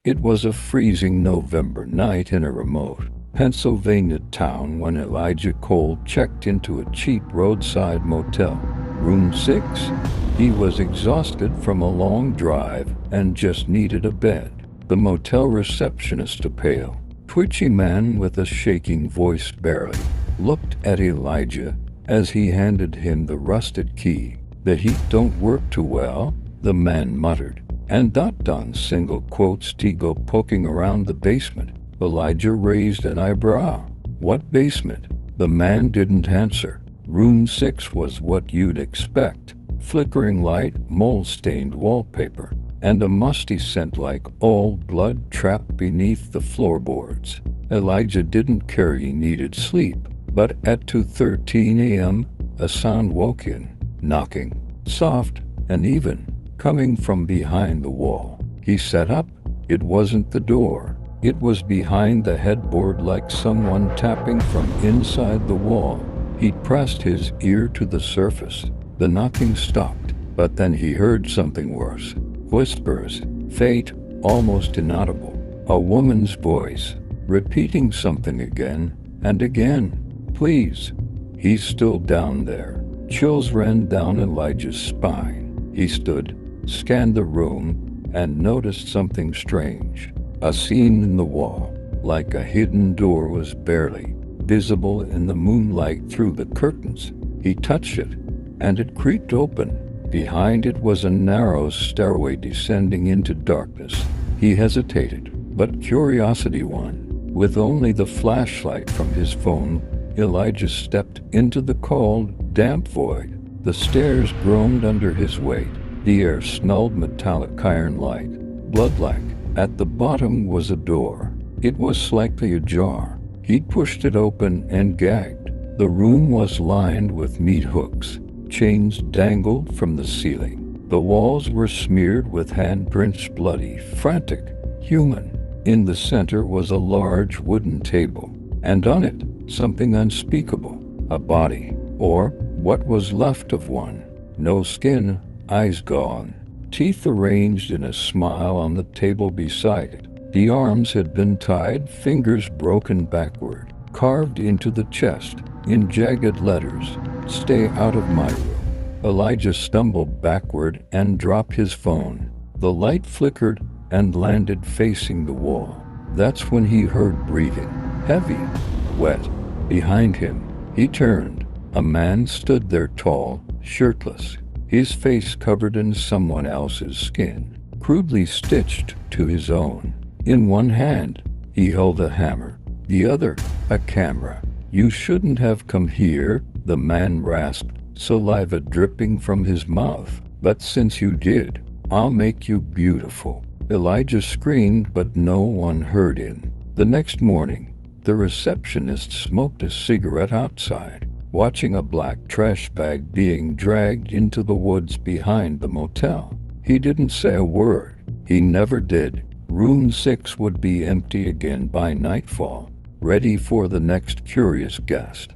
It was a freezing November night in a remote Pennsylvania town when Elijah Cole checked into a cheap roadside motel. Room 6. He was exhausted from a long drive and just needed a bed. The motel receptionist, a pale, twitchy man with a shaking voice, barely looked at Elijah as he handed him the rusted key. "The heat don't work too well," the man muttered. "And that done single quotes to go poking around the basement." Elijah raised an eyebrow. "What basement?" The man didn't answer. Room 6 was what you'd expect. Flickering light, mold-stained wallpaper, and a musty scent like old blood trapped beneath the floorboards. Elijah didn't care he needed sleep, but at 2:13 a.m., a sound woke in. Knocking. Soft and even, coming from behind the wall. He sat up. It wasn't the door. It was behind the headboard, like someone tapping from inside the wall. He pressed his ear to the surface. The knocking stopped, but then he heard something worse. Whispers, faint, almost inaudible. A woman's voice, repeating something again and again. "Please." He's still down there. Chills ran down Elijah's spine. He stood, scanned the room, and noticed something strange. A seam in the wall, like a hidden door, was barely visible in the moonlight through the curtains. He touched it, and it creaked open. Behind it was a narrow stairway descending into darkness. He hesitated, but curiosity won. With only the flashlight from his phone, Elijah stepped into the cold, damp void. The stairs groaned under his weight. The air smelled metallic iron-like, blood-like. At the bottom was a door. It was slightly ajar. He pushed it open and gagged. The room was lined with meat hooks. Chains dangled from the ceiling. The walls were smeared with handprints, bloody, frantic, human. In the center was a large wooden table, and on it, something unspeakable. A body, or what was left of one. No skin, eyes gone, teeth arranged in a smile on the table beside it. The arms had been tied, fingers broken backward, carved into the chest, in jagged letters, "Stay out of my room." Elijah stumbled backward and dropped his phone. The light flickered and landed facing the wall. That's when he heard breathing, heavy, wet. Behind him, he turned. A man stood there, tall, shirtless, his face covered in someone else's skin, crudely stitched to his own. In one hand, he held a hammer, the other, a camera. "You shouldn't have come here," the man rasped, saliva dripping from his mouth. "But since you did, I'll make you beautiful." Elijah screamed, but no one heard him. The next morning, the receptionist smoked a cigarette outside, watching a black trash bag being dragged into the woods behind the motel. He didn't say a word. He never did. Room 6 would be empty again by nightfall, ready for the next curious guest.